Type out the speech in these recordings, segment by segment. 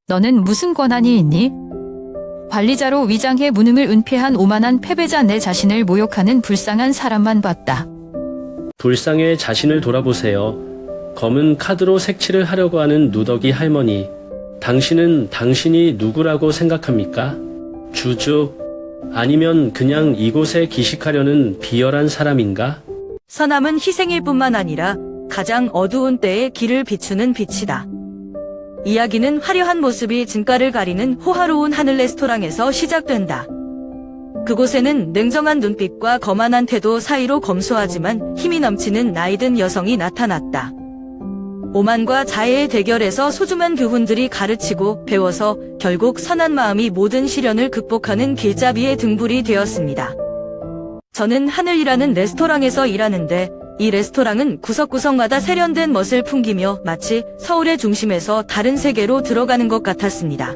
너는 무슨 권한이 있니? 관리자로 위장해 무능을 은폐한 오만한 패배자 내 자신을 모욕하는 불쌍한 사람만 봤다. 불쌍해 자신을 돌아보세요. 검은 카드로 색칠을 하려고 하는 누더기 할머니. 당신은 당신이 누구라고 생각합니까? 주주? 아니면 그냥 이곳에 기식하려는 비열한 사람인가? 선함은 희생일 뿐만 아니라 가장 어두운 때에 길을 비추는 빛이다. 이야기는 화려한 모습이 진가를 가리는 호화로운 하늘 레스토랑에서 시작된다. 그곳에는 냉정한 눈빛과 거만한 태도 사이로 검소하지만 힘이 넘치는 나이든 여성이 나타났다. 오만과 자애의 대결에서 소중한 교훈들이 가르치고 배워서 결국 선한 마음이 모든 시련을 극복하는 길잡이의 등불이 되었습니다. 저는 하늘이라는 레스토랑에서 일하는데 이 레스토랑은 구석구석마다 세련된 멋을 풍기며 마치 서울의 중심에서 다른 세계로 들어가는 것 같았습니다.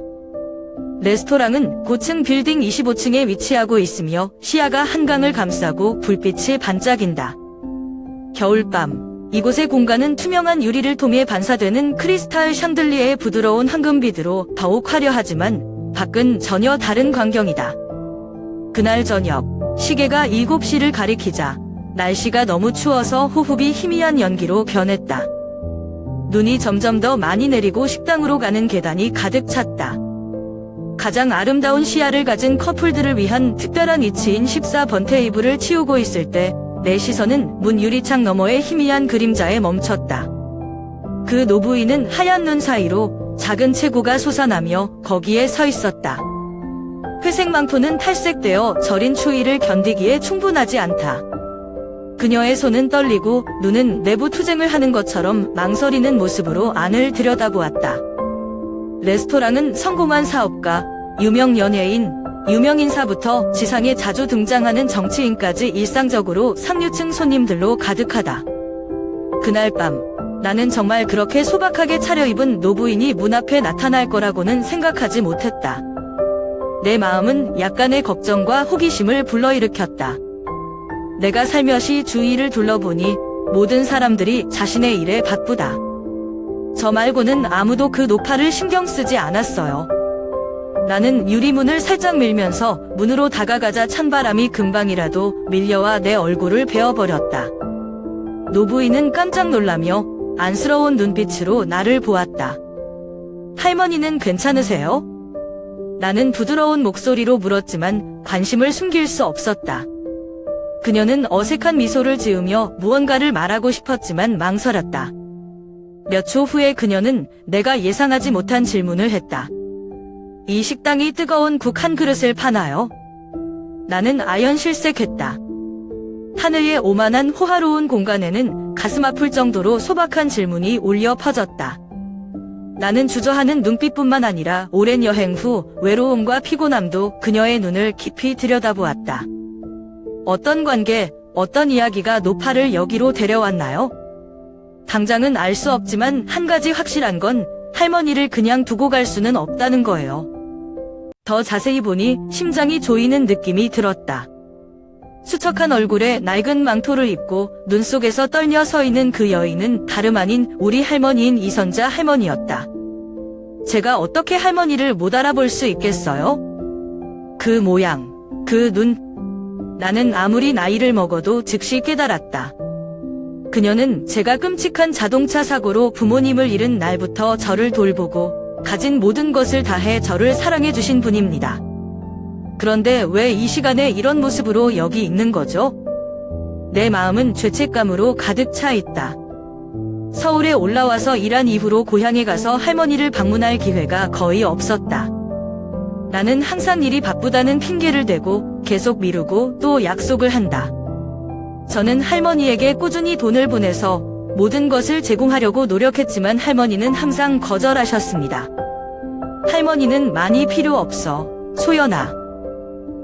레스토랑은 고층 빌딩 25층에 위치하고 있으며 시야가 한강을 감싸고 불빛이 반짝인다. 겨울밤, 이곳의 공간은 투명한 유리를 통해 반사되는 크리스탈 샹들리에의 부드러운 황금빛으로 더욱 화려하지만 밖은 전혀 다른 광경이다. 그날 저녁, 시계가 7시를 가리키자 날씨가 너무 추워서 호흡이 희미한 연기로 변했다. 눈이 점점 더 많이 내리고 식당으로 가는 계단이 가득 찼다. 가장 아름다운 시야를 가진 커플들을 위한 특별한 위치인 14번 테이블을 치우고 있을 때 내 시선은 문 유리창 너머의 희미한 그림자에 멈췄다. 그 노부인은 하얀 눈 사이로 작은 체구가 솟아나며 거기에 서 있었다. 회색 망토는 탈색되어 저린 추위를 견디기에 충분하지 않다. 그녀의 손은 떨리고 눈은 내부 투쟁을 하는 것처럼 망설이는 모습으로 안을 들여다보았다. 레스토랑은 성공한 사업가, 유명 연예인, 유명 인사부터 지상에 자주 등장하는 정치인까지 일상적으로 상류층 손님들로 가득하다. 그날 밤, 나는 정말 그렇게 소박하게 차려입은 노부인이 문 앞에 나타날 거라고는 생각하지 못했다. 내 마음은 약간의 걱정과 호기심을 불러일으켰다. 내가 살며시 주위를 둘러보니 모든 사람들이 자신의 일에 바쁘다. 저 말고는 아무도 그 노파를 신경 쓰지 않았어요. 나는 유리문을 살짝 밀면서 문으로 다가가자 찬바람이 금방이라도 밀려와 내 얼굴을 베어버렸다. 노부인은 깜짝 놀라며 안쓰러운 눈빛으로 나를 보았다. 할머니는 괜찮으세요? 나는 부드러운 목소리로 물었지만 관심을 숨길 수 없었다. 그녀는 어색한 미소를 지으며 무언가를 말하고 싶었지만 망설였다. 몇 초 후에 그녀는 내가 예상하지 못한 질문을 했다. 이 식당이 뜨거운 국 한 그릇을 파나요? 나는 아연실색했다. 하늘의 오만한 호화로운 공간에는 가슴 아플 정도로 소박한 질문이 울려 퍼졌다. 나는 주저하는 눈빛뿐만 아니라 오랜 여행 후 외로움과 피곤함도 그녀의 눈을 깊이 들여다보았다. 어떤 관계, 어떤 이야기가 노파를 여기로 데려왔나요? 당장은 알 수 없지만 한 가지 확실한 건 할머니를 그냥 두고 갈 수는 없다는 거예요. 더 자세히 보니 심장이 조이는 느낌이 들었다. 수척한 얼굴에 낡은 망토를 입고 눈 속에서 떨며 서 있는 그 여인은 다름 아닌 우리 할머니인 이선자 할머니였다. 제가 어떻게 할머니를 못 알아볼 수 있겠어요? 그 모양, 그 눈. 나는 아무리 나이를 먹어도 즉시 깨달았다. 그녀는 제가 끔찍한 자동차 사고로 부모님을 잃은 날부터 저를 돌보고 가진 모든 것을 다해 저를 사랑해 주신 분입니다. 그런데 왜 이 시간에 이런 모습으로 여기 있는 거죠? 내 마음은 죄책감으로 가득 차 있다. 서울에 올라와서 일한 이후로 고향에 가서 할머니를 방문할 기회가 거의 없었다. 나는 항상 일이 바쁘다는 핑계를 대고 계속 미루고 또 약속을 한다. 저는 할머니에게 꾸준히 돈을 보내서 모든 것을 제공하려고 노력했지만 할머니는 항상 거절하셨습니다. 할머니는 많이 필요 없어, 소연아.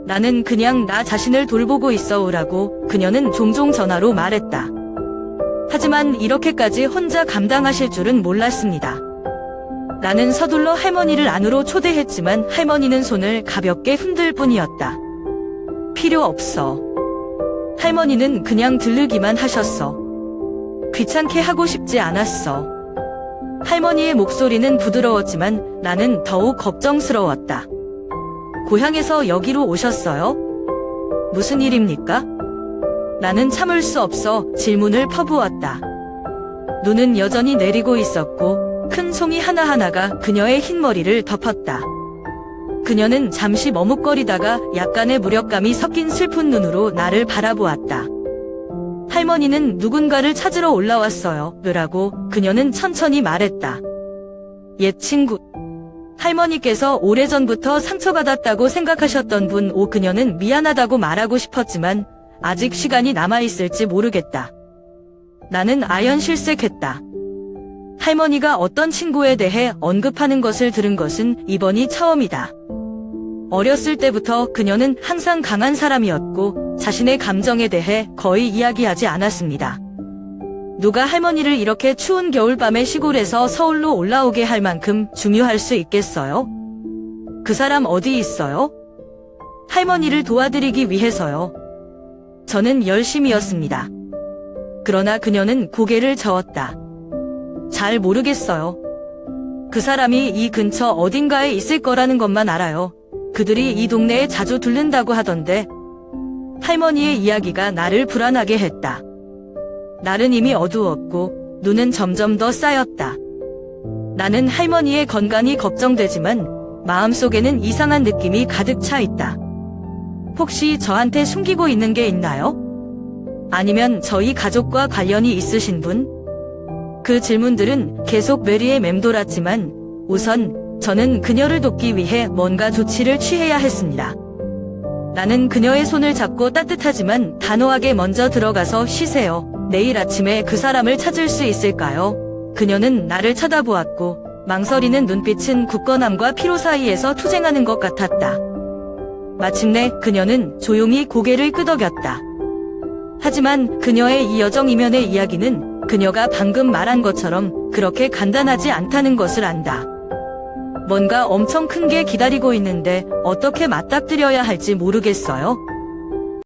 나는 그냥 나 자신을 돌보고 있어 오라고 그녀는 종종 전화로 말했다. 하지만 이렇게까지 혼자 감당하실 줄은 몰랐습니다. 나는 서둘러 할머니를 안으로 초대했지만 할머니는 손을 가볍게 흔들 뿐이었다. 필요 없어. 할머니는 그냥 들르기만 하셨어. 귀찮게 하고 싶지 않았어. 할머니의 목소리는 부드러웠지만 나는 더욱 걱정스러웠다. 고향에서 여기로 오셨어요? 무슨 일입니까? 나는 참을 수 없어 질문을 퍼부었다. 눈은 여전히 내리고 있었고 큰 송이 하나하나가 그녀의 흰머리를 덮었다. 그녀는 잠시 머뭇거리다가 약간의 무력감이 섞인 슬픈 눈으로 나를 바라보았다. 할머니는 누군가를 찾으러 올라왔어요. 라고 그녀는 천천히 말했다. 옛 친구. 할머니께서 오래전부터 상처받았다고 생각하셨던 분. 그녀는 미안하다고 말하고 싶었지만 아직 시간이 남아있을지 모르겠다. 나는 아연실색했다. 할머니가 어떤 친구에 대해 언급하는 것을 들은 것은 이번이 처음이다. 어렸을 때부터 그녀는 항상 강한 사람이었고 자신의 감정에 대해 거의 이야기하지 않았습니다. 누가 할머니를 이렇게 추운 겨울밤에 시골에서 서울로 올라오게 할 만큼 중요할 수 있겠어요? 그 사람 어디 있어요? 할머니를 도와드리기 위해서요. 저는 열심이었습니다. 그러나 그녀는 고개를 저었다. 잘 모르겠어요. 그 사람이 이 근처 어딘가에 있을 거라는 것만 알아요. 그들이 이 동네에 자주 들른다고 하던데. 할머니의 이야기가 나를 불안하게 했다. 날은 이미 어두웠고 눈은 점점 더 쌓였다. 나는 할머니의 건강이 걱정되지만 마음속에는 이상한 느낌이 가득 차 있다. 혹시 저한테 숨기고 있는 게 있나요? 아니면 저희 가족과 관련이 있으신 분? 그 질문들은 계속 뇌리에 맴돌았지만 우선 저는 그녀를 돕기 위해 뭔가 조치를 취해야 했습니다. 나는 그녀의 손을 잡고 따뜻하지만 단호하게 먼저 들어가서 쉬세요. 내일 아침에 그 사람을 찾을 수 있을까요? 그녀는 나를 쳐다보았고 망설이는 눈빛은 굳건함과 피로 사이에서 투쟁하는 것 같았다. 마침내 그녀는 조용히 고개를 끄덕였다. 하지만 그녀의 이 여정 이면의 이야기는 그녀가 방금 말한 것처럼 그렇게 간단하지 않다는 것을 안다. 뭔가 엄청 큰 게 기다리고 있는데 어떻게 맞닥뜨려야 할지 모르겠어요.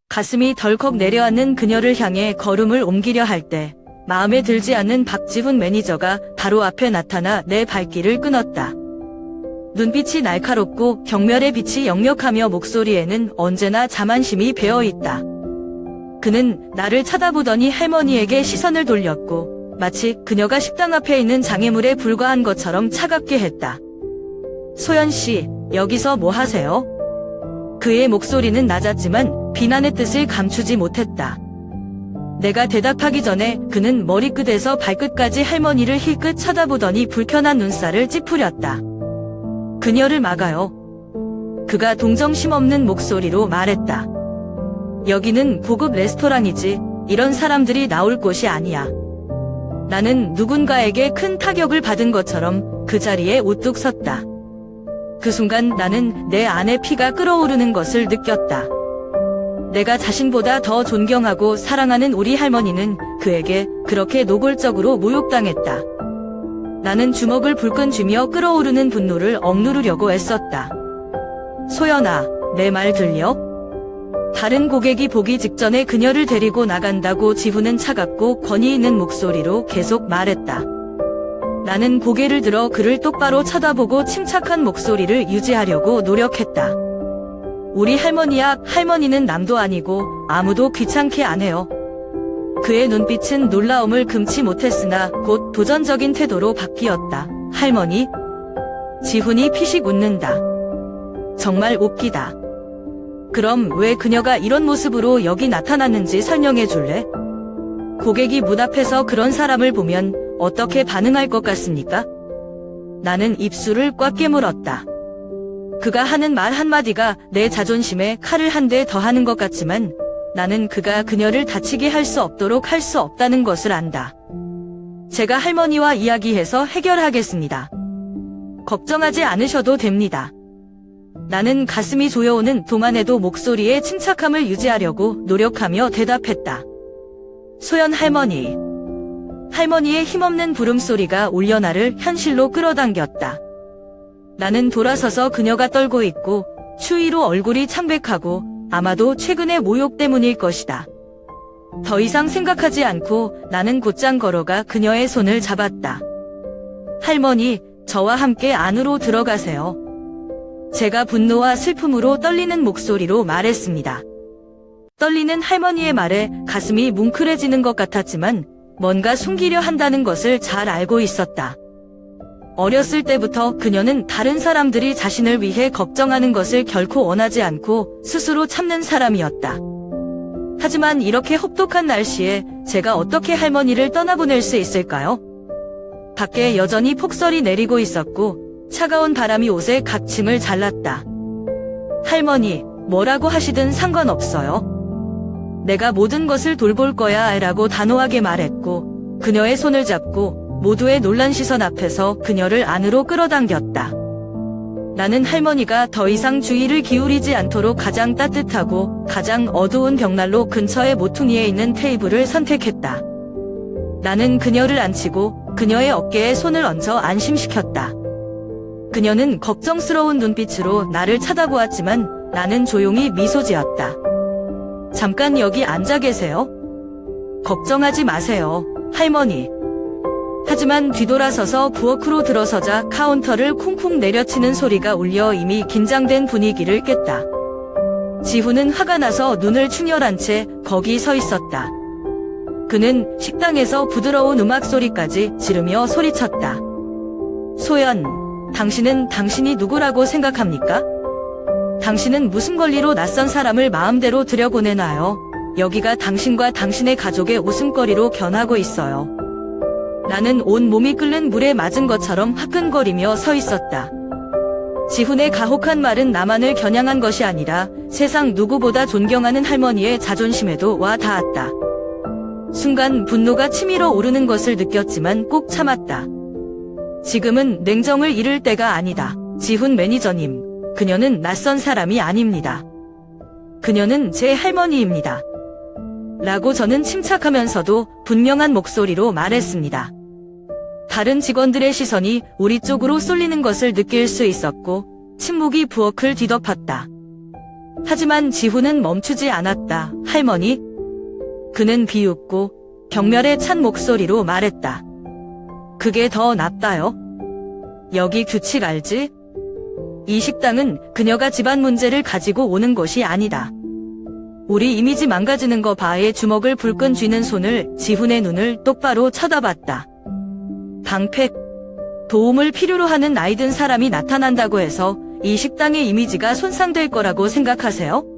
가슴이 덜컥 내려앉는 그녀를 향해 걸음을 옮기려 할 때 마음에 들지 않는 박지훈 매니저가 바로 앞에 나타나 내 발길을 끊었다. 눈빛이 날카롭고 경멸의 빛이 역력하며 목소리에는 언제나 자만심이 배어있다. 그는 나를 쳐다보더니 할머니에게 시선을 돌렸고 마치 그녀가 식당 앞에 있는 장애물에 불과한 것처럼 차갑게 했다. 소연 씨, 여기서 뭐 하세요? 그의 목소리는 낮았지만 비난의 뜻을 감추지 못했다. 내가 대답하기 전에 그는 머리끝에서 발끝까지 할머니를 힐끗 쳐다보더니 불편한 눈살을 찌푸렸다. 그녀를 막아요. 그가 동정심 없는 목소리로 말했다. 여기는 고급 레스토랑이지 이런 사람들이 나올 곳이 아니야. 나는 누군가에게 큰 타격을 받은 것처럼 그 자리에 우뚝 섰다. 그 순간 나는 내 안에 피가 끓어오르는 것을 느꼈다. 내가 자신보다 더 존경하고 사랑하는 우리 할머니는 그에게 그렇게 노골적으로 모욕당했다. 나는 주먹을 불끈 쥐며 끓어오르는 분노를 억누르려고 애썼다. 소연아, 내 말 들려? 다른 고객이 보기 직전에 그녀를 데리고 나간다고 지훈은 차갑고 권위 있는 목소리로 계속 말했다. 나는 고개를 들어 그를 똑바로 쳐다보고 침착한 목소리를 유지하려고 노력했다. 우리 할머니야, 할머니는 남도 아니고 아무도 귀찮게 안 해요. 그의 눈빛은 놀라움을 금치 못했으나 곧 도전적인 태도로 바뀌었다. 할머니? 지훈이 피식 웃는다. 정말 웃기다. 그럼 왜 그녀가 이런 모습으로 여기 나타났는지 설명해 줄래? 고객이 문 앞에서 그런 사람을 보면 어떻게 반응할 것 같습니까? 나는 입술을 꽉 깨물었다. 그가 하는 말 한마디가 내 자존심에 칼을 한 대 더하는 것 같지만 나는 그가 그녀를 다치게 할 수 없도록 할 수 없다는 것을 안다. 제가 할머니와 이야기해서 해결하겠습니다. 걱정하지 않으셔도 됩니다. 나는 가슴이 조여오는 동안에도 목소리에 침착함을 유지하려고 노력하며 대답했다. 소연 할머니. 할머니의 힘없는 부름소리가 울려 나를 현실로 끌어당겼다. 나는 돌아서서 그녀가 떨고 있고 추위로 얼굴이 창백하고 아마도 최근의 모욕 때문일 것이다. 더 이상 생각하지 않고 나는 곧장 걸어가 그녀의 손을 잡았다. 할머니, 저와 함께 안으로 들어가세요. 제가 분노와 슬픔으로 떨리는 목소리로 말했습니다. 떨리는 할머니의 말에 가슴이 뭉클해지는 것 같았지만 뭔가 숨기려 한다는 것을 잘 알고 있었다. 어렸을 때부터 그녀는 다른 사람들이 자신을 위해 걱정하는 것을 결코 원하지 않고 스스로 참는 사람이었다. 하지만 이렇게 혹독한 날씨에 제가 어떻게 할머니를 떠나보낼 수 있을까요? 밖에 여전히 폭설이 내리고 있었고 차가운 바람이 옷의 각침을 잘랐다. 할머니, 뭐라고 하시든 상관없어요. 내가 모든 것을 돌볼 거야 라고 단호하게 말했고 그녀의 손을 잡고 모두의 놀란 시선 앞에서 그녀를 안으로 끌어당겼다. 나는 할머니가 더 이상 주의를 기울이지 않도록 가장 따뜻하고 가장 어두운 벽난로 근처의 모퉁이에 있는 테이블을 선택했다. 나는 그녀를 앉히고 그녀의 어깨에 손을 얹어 안심시켰다. 그녀는 걱정스러운 눈빛으로 나를 쳐다보았지만 나는 조용히 미소 지었다. 잠깐 여기 앉아 계세요. 걱정하지 마세요, 할머니. 하지만 뒤돌아서서 부엌으로 들어서자 카운터를 쿵쿵 내려치는 소리가 울려 이미 긴장된 분위기를 깼다. 지훈은 화가 나서 눈을 충혈한 채 거기 서 있었다. 그는 식당에서 부드러운 음악 소리까지 지르며 소리쳤다. 소연, 당신은 당신이 누구라고 생각합니까? 당신은 무슨 권리로 낯선 사람을 마음대로 들여보내나요? 여기가 당신과 당신의 가족의 웃음거리로 변하고 있어요. 나는 온 몸이 끓는 물에 맞은 것처럼 화끈거리며 서 있었다. 지훈의 가혹한 말은 나만을 겨냥한 것이 아니라 세상 누구보다 존경하는 할머니의 자존심에도 와 닿았다. 순간 분노가 치밀어 오르는 것을 느꼈지만 꼭 참았다. 지금은 냉정을 잃을 때가 아니다. 지훈 매니저님, 그녀는 낯선 사람이 아닙니다. 그녀는 제 할머니입니다. 라고 저는 침착하면서도 분명한 목소리로 말했습니다. 다른 직원들의 시선이 우리 쪽으로 쏠리는 것을 느낄 수 있었고 침묵이 부엌을 뒤덮었다. 하지만 지훈은 멈추지 않았다. 할머니? 그는 비웃고 경멸에 찬 목소리로 말했다. 그게 더 낫다요. 여기 규칙 알지? 이 식당은 그녀가 집안 문제를 가지고 오는 곳이 아니다. 우리 이미지 망가지는 거 봐에 주먹을 불끈 쥐는 손을 지훈의 눈을 똑바로 쳐다봤다. 방패, 도움을 필요로 하는 나이든 사람이 나타난다고 해서 이 식당의 이미지가 손상될 거라고 생각하세요?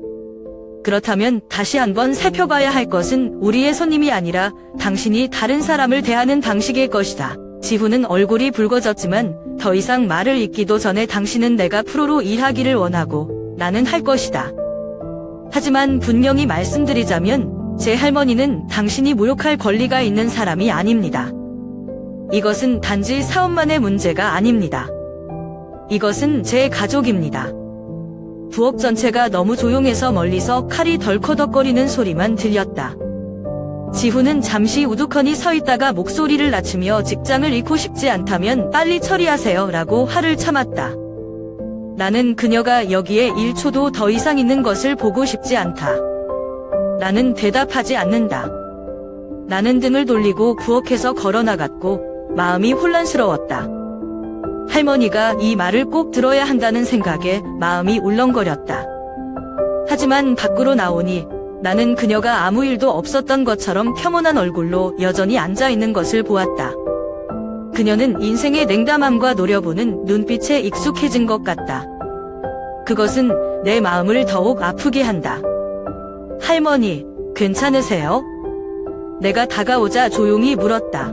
그렇다면 다시 한번 살펴봐야 할 것은 우리의 손님이 아니라 당신이 다른 사람을 대하는 방식일 것이다. 지훈은 얼굴이 붉어졌지만 더 이상 말을 잇기도 전에 당신은 내가 프로로 일하기를 원하고 나는 할 것이다. 하지만 분명히 말씀드리자면 제 할머니는 당신이 모욕할 권리가 있는 사람이 아닙니다. 이것은 단지 사업만의 문제가 아닙니다. 이것은 제 가족입니다. 부엌 전체가 너무 조용해서 멀리서 칼이 덜커덕거리는 소리만 들렸다. 지훈은 잠시 우두커니 서 있다가 목소리를 낮추며 직장을 잃고 싶지 않다면 빨리 처리하세요 라고 화를 참았다. 나는 그녀가 여기에 1초도 더 이상 있는 것을 보고 싶지 않다. 나는 대답하지 않는다. 나는 등을 돌리고 부엌에서 걸어나갔고 마음이 혼란스러웠다. 할머니가 이 말을 꼭 들어야 한다는 생각에 마음이 울렁거렸다. 하지만 밖으로 나오니 나는 그녀가 아무 일도 없었던 것처럼 평온한 얼굴로 여전히 앉아있는 것을 보았다. 그녀는 인생의 냉담함과 노려보는 눈빛에 익숙해진 것 같다. 그것은 내 마음을 더욱 아프게 한다. 할머니, 괜찮으세요? 내가 다가오자 조용히 물었다.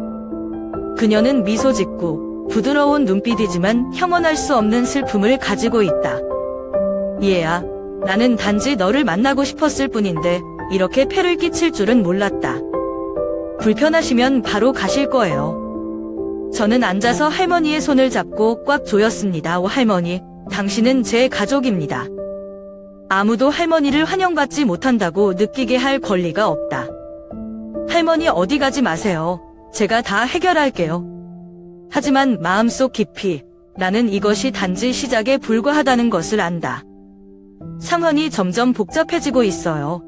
그녀는 미소 짓고 부드러운 눈빛이지만 형언할 수 없는 슬픔을 가지고 있다. 얘야, 나는 단지 너를 만나고 싶었을 뿐인데 이렇게 폐를 끼칠 줄은 몰랐다. 불편하시면 바로 가실 거예요. 저는 앉아서 할머니의 손을 잡고 꽉 조였습니다. 오 할머니, 당신은 제 가족입니다. 아무도 할머니를 환영받지 못한다고 느끼게 할 권리가 없다. 할머니 어디 가지 마세요. 제가 다 해결할게요. 하지만 마음속 깊이 나는 이것이 단지 시작에 불과하다는 것을 안다. 상황이 점점 복잡해지고 있어요.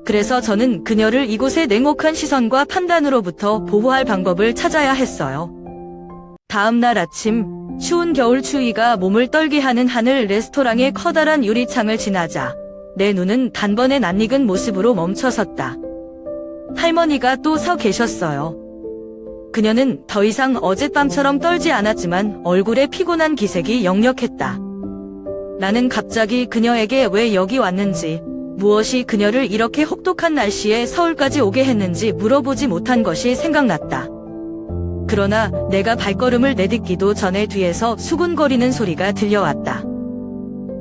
그래서 저는 그녀를 이곳의 냉혹한 시선과 판단으로부터 보호할 방법을 찾아야 했어요. 다음 날 아침, 추운 겨울 추위가 몸을 떨게 하는 하늘 레스토랑의 커다란 유리창을 지나자 내 눈은 단번에 낯익은 모습으로 멈춰섰다. 할머니가 또 서 계셨어요. 그녀는 더 이상 어젯밤처럼 떨지 않았지만 얼굴에 피곤한 기색이 역력했다. 나는 갑자기 그녀에게 왜 여기 왔는지, 무엇이 그녀를 이렇게 혹독한 날씨에 서울까지 오게 했는지 물어보지 못한 것이 생각났다. 그러나 내가 발걸음을 내딛기도 전에 뒤에서 수군거리는 소리가 들려왔다.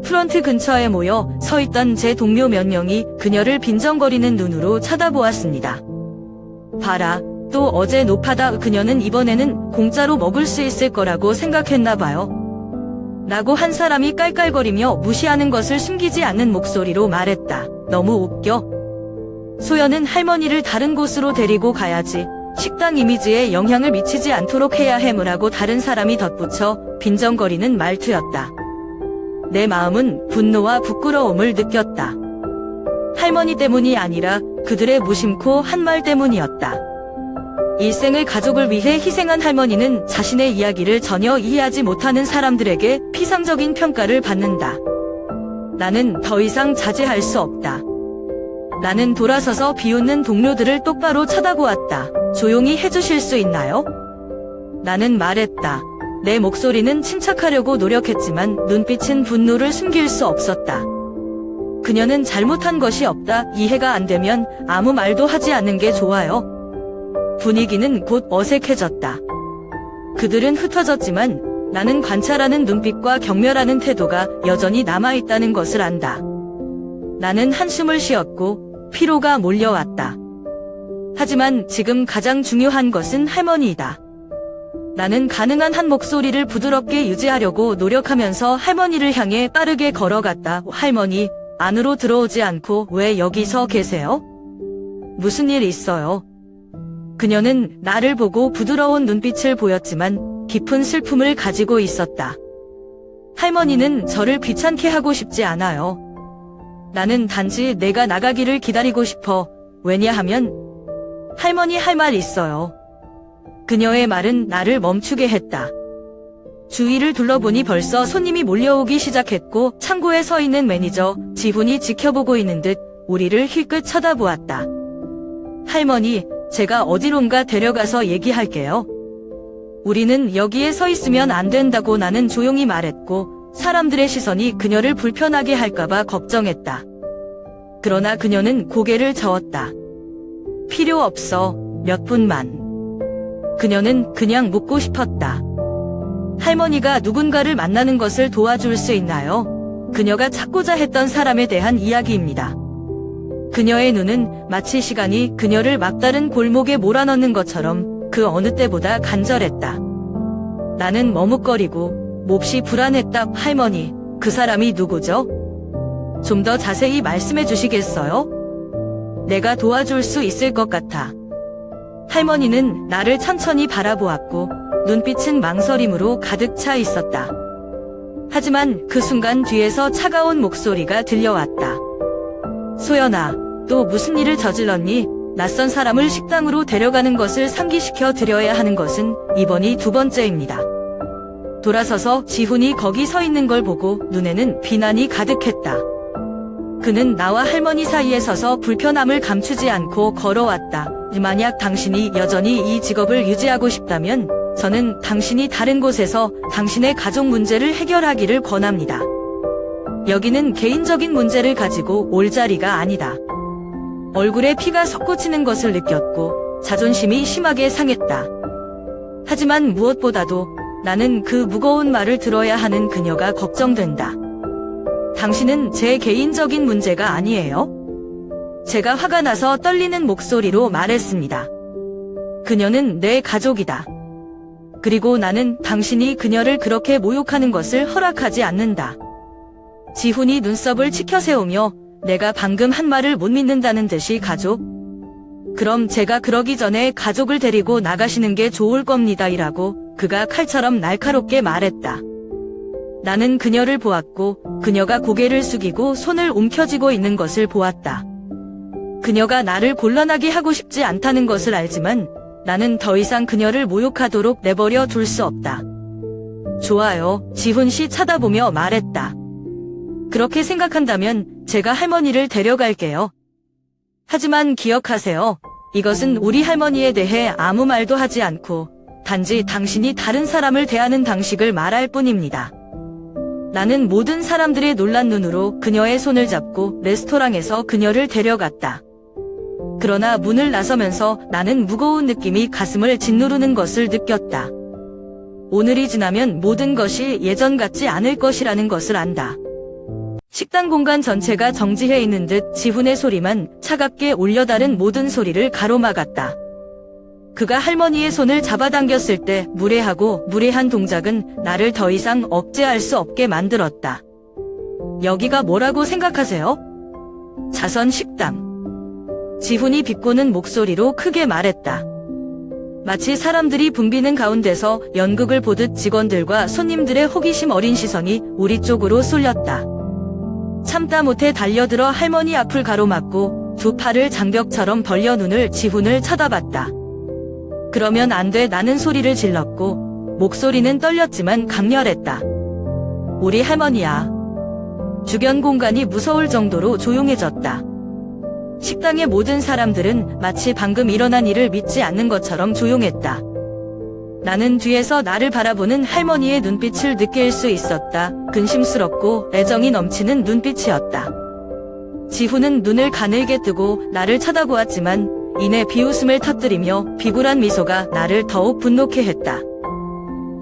프런트 근처에 모여 서 있던 제 동료 몇 명이 그녀를 빈정거리는 눈으로 쳐다보았습니다. 봐라, 또 어제 노파다. 그녀는 이번에는 공짜로 먹을 수 있을 거라고 생각했나 봐요. 라고 한 사람이 깔깔거리며 무시하는 것을 숨기지 않는 목소리로 말했다. 너무 웃겨. 소연은 할머니를 다른 곳으로 데리고 가야지. 식당 이미지에 영향을 미치지 않도록 해야 해무라고 다른 사람이 덧붙여 빈정거리는 말투였다. 내 마음은 분노와 부끄러움을 느꼈다. 할머니 때문이 아니라 그들의 무심코 한 말 때문이었다. 일생을 가족을 위해 희생한 할머니는 자신의 이야기를 전혀 이해하지 못하는 사람들에게 피상적인 평가를 받는다. 나는 더 이상 자제할 수 없다. 나는 돌아서서 비웃는 동료들을 똑바로 쳐다보았다. 조용히 해주실 수 있나요? 나는 말했다. 내 목소리는 침착하려고 노력했지만 눈빛은 분노를 숨길 수 없었다. 그녀는 잘못한 것이 없다. 이해가 안 되면 아무 말도 하지 않는 게 좋아요. 분위기는 곧 어색해졌다. 그들은 흩어졌지만 나는 관찰하는 눈빛과 경멸하는 태도가 여전히 남아있다는 것을 안다. 나는 한숨을 쉬었고 피로가 몰려왔다. 하지만 지금 가장 중요한 것은 할머니이다. 나는 가능한 한 목소리를 부드럽게 유지하려고 노력하면서 할머니를 향해 빠르게 걸어갔다. 할머니, 안으로 들어오지 않고 왜 여기서 계세요? 무슨 일 있어요? 그녀는 나를 보고 부드러운 눈빛을 보였지만 깊은 슬픔을 가지고 있었다. 할머니는 저를 귀찮게 하고 싶지 않아요. 나는 단지 내가 나가기를 기다리고 싶어. 왜냐하면 할머니 할 말 있어요. 그녀의 말은 나를 멈추게 했다. 주위를 둘러보니 벌써 손님이 몰려오기 시작했고 창고에 서 있는 매니저 지훈이 지켜보고 있는 듯 우리를 힐끗 쳐다보았다. 할머니, 제가 어디론가 데려가서 얘기할게요. 우리는 여기에 서 있으면 안 된다고 나는 조용히 말했고 사람들의 시선이 그녀를 불편하게 할까봐 걱정했다. 그러나 그녀는 고개를 저었다. 필요 없어. 몇 분만. 그녀는 그냥 묻고 싶었다. 할머니가 누군가를 만나는 것을 도와줄 수 있나요? 그녀가 찾고자 했던 사람에 대한 이야기입니다. 그녀의 눈은 마치 시간이 그녀를 막다른 골목에 몰아넣는 것처럼 그 어느 때보다 간절했다. 나는 머뭇거리고 몹시 불안했다. 할머니, 그 사람이 누구죠? 좀 더 자세히 말씀해 주시겠어요? 내가 도와줄 수 있을 것 같아. 할머니는 나를 천천히 바라보았고 눈빛은 망설임으로 가득 차 있었다. 하지만 그 순간 뒤에서 차가운 목소리가 들려왔다. 소연아, 또 무슨 일을 저질렀니? 낯선 사람을 식당으로 데려가는 것을 상기시켜 드려야 하는 것은 이번이 두 번째입니다. 돌아서서 지훈이 거기 서 있는 걸 보고 눈에는 비난이 가득했다. 그는 나와 할머니 사이에 서서 불편함을 감추지 않고 걸어왔다. 만약 당신이 여전히 이 직업을 유지하고 싶다면 저는 당신이 다른 곳에서 당신의 가족 문제를 해결하기를 권합니다. 여기는 개인적인 문제를 가지고 올 자리가 아니다. 얼굴에 피가 솟구치는 것을 느꼈고 자존심이 심하게 상했다. 하지만 무엇보다도 나는 그 무거운 말을 들어야 하는 그녀가 걱정된다. 당신은 제 개인적인 문제가 아니에요? 제가 화가 나서 떨리는 목소리로 말했습니다. 그녀는 내 가족이다. 그리고 나는 당신이 그녀를 그렇게 모욕하는 것을 허락하지 않는다. 지훈이 눈썹을 치켜세우며 내가 방금 한 말을 못 믿는다는 듯이 가족? 그럼 제가 그러기 전에 가족을 데리고 나가시는 게 좋을 겁니다. 이라고 그가 칼처럼 날카롭게 말했다. 나는 그녀를 보았고 그녀가 고개를 숙이고 손을 움켜쥐고 있는 것을 보았다. 그녀가 나를 곤란하게 하고 싶지 않다는 것을 알지만 나는 더 이상 그녀를 모욕하도록 내버려 둘 수 없다. 좋아요, 지훈 씨 쳐다보며 말했다. 그렇게 생각한다면 제가 할머니를 데려갈게요. 하지만 기억하세요. 이것은 우리 할머니에 대해 아무 말도 하지 않고 단지 당신이 다른 사람을 대하는 방식을 말할 뿐입니다. 나는 모든 사람들의 놀란 눈으로 그녀의 손을 잡고 레스토랑에서 그녀를 데려갔다. 그러나 문을 나서면서 나는 무거운 느낌이 가슴을 짓누르는 것을 느꼈다. 오늘이 지나면 모든 것이 예전 같지 않을 것이라는 것을 안다. 식당 공간 전체가 정지해 있는 듯 지훈의 소리만 차갑게 울려다른 모든 소리를 가로막았다. 그가 할머니의 손을 잡아당겼을 때 무례한 동작은 나를 더 이상 억제할 수 없게 만들었다. 여기가 뭐라고 생각하세요? 자선 식당. 지훈이 비꼬는 목소리로 크게 말했다. 마치 사람들이 붐비는 가운데서 연극을 보듯 직원들과 손님들의 호기심 어린 시선이 우리 쪽으로 쏠렸다. 참다 못해 달려들어 할머니 앞을 가로막고 두 팔을 장벽처럼 벌려 눈을 지훈을 쳐다봤다. 그러면 안 돼, 나는 소리를 질렀고 목소리는 떨렸지만 강렬했다. 우리 할머니야. 주변 공간이 무서울 정도로 조용해졌다. 식당의 모든 사람들은 마치 방금 일어난 일을 믿지 않는 것처럼 조용했다. 나는 뒤에서 나를 바라보는 할머니의 눈빛을 느낄 수 있었다. 근심스럽고 애정이 넘치는 눈빛이었다. 지훈은 눈을 가늘게 뜨고 나를 쳐다보았지만 이내 비웃음을 터뜨리며 비굴한 미소가 나를 더욱 분노케 했다.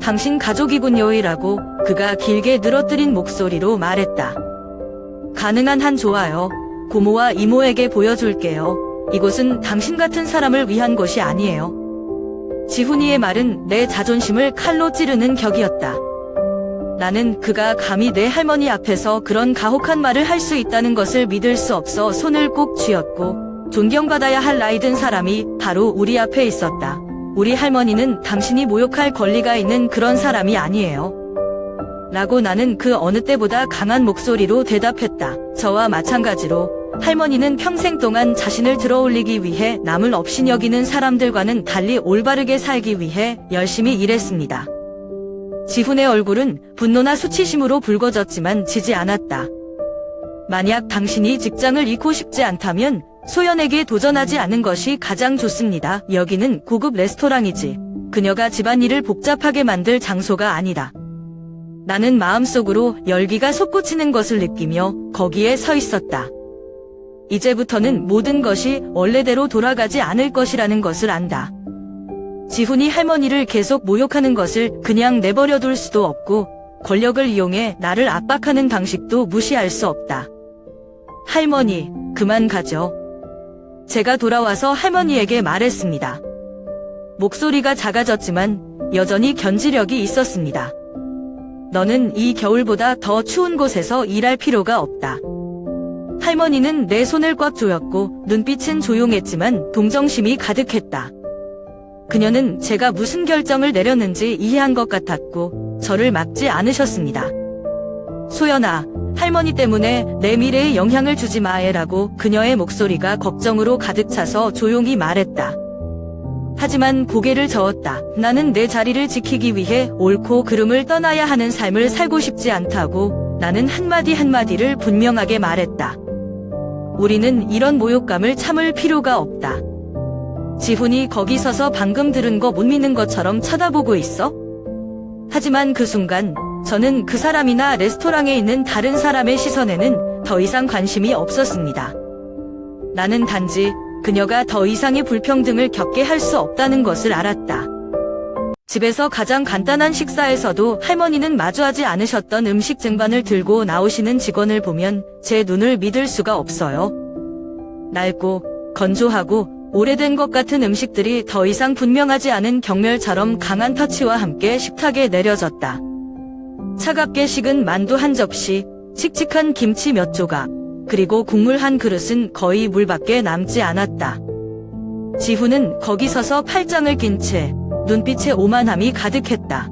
당신 가족이군요이라고 그가 길게 늘어뜨린 목소리로 말했다. 가능한 한 좋아요. 고모와 이모에게 보여줄게요. 이곳은 당신 같은 사람을 위한 곳이 아니에요. 지훈이의 말은 내 자존심을 칼로 찌르는 격이었다. 나는 그가 감히 내 할머니 앞에서 그런 가혹한 말을 할 수 있다는 것을 믿을 수 없어 손을 꼭 쥐었고 존경받아야 할 나이 든 사람이 바로 우리 앞에 있었다. 우리 할머니는 당신이 모욕할 권리가 있는 그런 사람이 아니에요. 라고 나는 그 어느 때보다 강한 목소리로 대답했다. 저와 마찬가지로 할머니는 평생 동안 자신을 들어올리기 위해 남을 업신여기는 사람들과는 달리 올바르게 살기 위해 열심히 일했습니다. 지훈의 얼굴은 분노나 수치심으로 붉어졌지만 지지 않았다. 만약 당신이 직장을 잃고 싶지 않다면 소연에게 도전하지 않는 것이 가장 좋습니다. 여기는 고급 레스토랑이지. 그녀가 집안일을 복잡하게 만들 장소가 아니다. 나는 마음속으로 열기가 솟구치는 것을 느끼며 거기에 서 있었다. 이제부터는 모든 것이 원래대로 돌아가지 않을 것이라는 것을 안다. 지훈이 할머니를 계속 모욕하는 것을 그냥 내버려둘 수도 없고 권력을 이용해 나를 압박하는 방식도 무시할 수 없다. 할머니, 그만 가죠. 제가 돌아와서 할머니에게 말했습니다. 목소리가 작아졌지만 여전히 견지력이 있었습니다. 너는 이 겨울보다 더 추운 곳에서 일할 필요가 없다. 할머니는 내 손을 꽉 조였고 눈빛은 조용했지만 동정심이 가득했다. 그녀는 제가 무슨 결정을 내렸는지 이해한 것 같았고 저를 막지 않으셨습니다. 소연아, 할머니 때문에 내 미래에 영향을 주지 마라고 그녀의 목소리가 걱정으로 가득 차서 조용히 말했다. 하지만 고개를 저었다. 나는 내 자리를 지키기 위해 옳고 그름을 떠나야 하는 삶을 살고 싶지 않다고 나는 한마디 한마디를 분명하게 말했다. 우리는 이런 모욕감을 참을 필요가 없다. 지훈이 거기 서서 방금 들은 거 못 믿는 것처럼 쳐다보고 있어? 하지만 그 순간 저는 그 사람이나 레스토랑에 있는 다른 사람의 시선에는 더 이상 관심이 없었습니다. 나는 단지 그녀가 더 이상의 불평등을 겪게 할 수 없다는 것을 알았다. 집에서 가장 간단한 식사에서도 할머니는 마주하지 않으셨던 음식 쟁반을 들고 나오시는 직원을 보면 제 눈을 믿을 수가 없어요. 낡고 건조하고 오래된 것 같은 음식들이 더 이상 분명하지 않은 경멸처럼 강한 터치와 함께 식탁에 내려졌다. 차갑게 식은 만두 한 접시, 칙칙한 김치 몇 조각, 그리고 국물 한 그릇은 거의 물밖에 남지 않았다. 지훈은 거기 서서 팔짱을 낀 채 눈빛에 오만함이 가득했다.